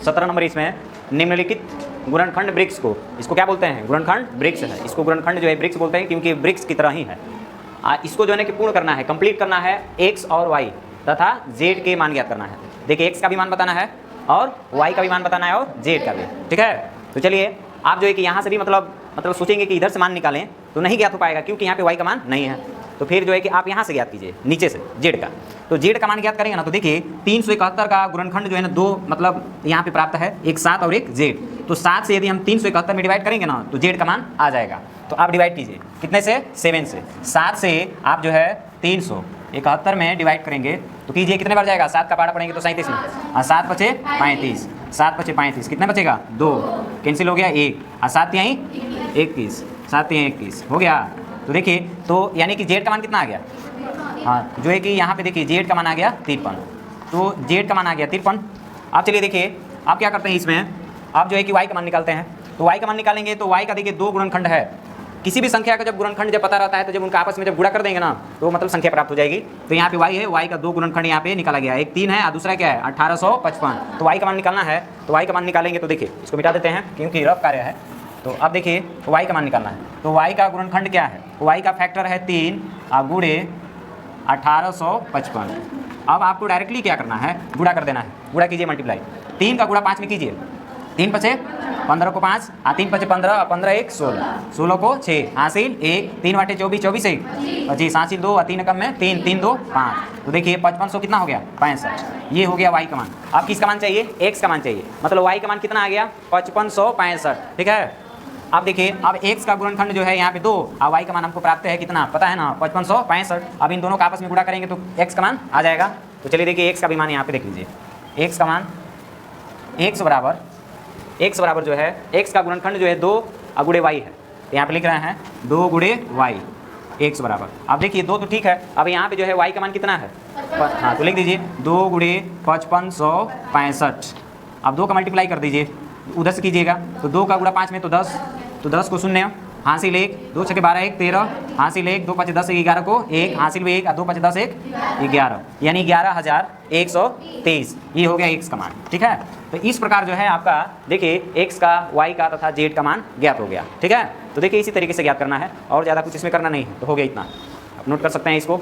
17 number इसमें निम्नलिखित गुणनखंड वृक्ष को, इसको क्या बोलते हैं? गुणनखंड वृक्ष है। इसको गुणनखंड जो है वृक्ष बोलते हैं क्योंकि वृक्ष की तरह ही है। इसको जो है कि पूर्ण करना है, कंप्लीट करना है, x और y तथा z के मान ज्ञात करना है। देखिए x का भी मान बताना है और y का भी मान बताना है और z का भी, ठीक है। तो चलिए आप जो है कि यहाँ से भी मतलब सोचेंगे कि इधर से मान निकालें तो नहीं ज्ञात हो पाएगा क्योंकि यहाँ पे y का मान नहीं है। तो फिर जो है कि आप यहाँ से ज्ञात कीजिए, नीचे से z का। तो z का मान ज्ञात करेंगे ना तो देखिए 371 का गुणनखंड जो है ना दो मतलब यहाँ पे प्राप्त है, एक 7 और एक z। तो 7 से यदि हम 371 में डिवाइड करेंगे ना तो z का मान आ जाएगा। तो आप डिवाइड कीजिए कितने से? 7 से। 7 से आप जो है 371 में डिवाइड करेंगे तो कीजिए कितने बार जाएगा? 7 का पारा पड़ेंगे तो 37 में, और 7 बचे 35, 7 बचे 35, कितने बचेगा? 2 कैंसिल हो गया 1, और 7 यहीं 21, 7 यहीं 21 हो गया। तो देखिए तो यानी कि जेड का मान कितना आ गया? हाँ जो है कि यहाँ पे देखिए जेड का मान आ गया 53। तो जेड का मान आ गया 53। आप चलिए देखिए आप क्या करते हैं, इसमें आप जो है कि वाई का मान निकालते हैं। तो वाई का मान निकालेंगे तो वाई का देखिए 2 गुणनखंड है। किसी भी संख्या का जब गुणनखंड जब पता रहता है तो जब उनका आपस में जब गुणा कर देंगे ना तो मतलब संख्या प्राप्त हो जाएगी। तो यहाँ पे y है, y का 2 गुणनखंड यहाँ पे निकाला गया, एक 3 है और दूसरा क्या है 1855। तो y का मान निकालना है। तो y का मान निकालेंगे तो देखिए इसको मिटा देते हैं क्योंकि रफ कार्य है। तो अब देखिए तो y का मान निकालना है। तो y का गुणनखंड क्या है? y का फैक्टर है 3 गुणे 1855। अब आपको डायरेक्टली क्या करना है? गुणा कर देना है। गुणा कीजिए, मल्टीप्लाई। 3 का गुणा 5 में कीजिए, 3 पचे 15 को 5, 3 पचे 15, 15 1 16, 16 को 6, हासिल 1, 3 वाटे 24, 24 1 25, हासिल 2, 3 कम में 3, 3 2 5। तो देखिए 5500 कितना हो गया? 65। ये हो गया y का मान। अब किसका मान चाहिए? x का मान चाहिए। मतलब y का मान कितना आ गया? 5565, ठीक है। अब देखिए अब x का गुणनखंड जो है यहाँ पे 2 और y का मान हमको प्राप्त है कितना? पता है ना 5565। अब इन दोनों का आपस में गुणा करेंगे तो x का मान आ जाएगा। तो चलिए देखिए x का भी मान यहाँ पे देख लीजिए। x का मान x बराबर जो है x का गुणनखंड जो है 2 गुणे y है। तो यहाँ पे लिख रहे हैं 2 गुणे y, x बराबर। अब देखिए 2 तो ठीक है, अब यहाँ पे जो है y का मान कितना है? हाँ तो लिख दीजिए 2 गुणे 5565। अब 2 का मल्टीप्लाई कर दीजिए, उधर से कीजिएगा। तो 2 का गुणा 5 में तो 10, तो 10 को 0, हासिल 1, 2 छके 12 1 13, हासिल 1, 2 5 10 11 को 1, हासिल 1, 2 5 10 1 11, यानी 11123। ये हो गया x का मान, ठीक है। तो इस प्रकार जो है आपका देखिए x का, y का तथा z का मान ज्ञात हो गया, ठीक है। तो देखिए इसी तरीके से ज्ञात करना है और ज़्यादा कुछ इसमें करना नहीं है। तो हो गया इतना, आप नोट कर सकते हैं इसको।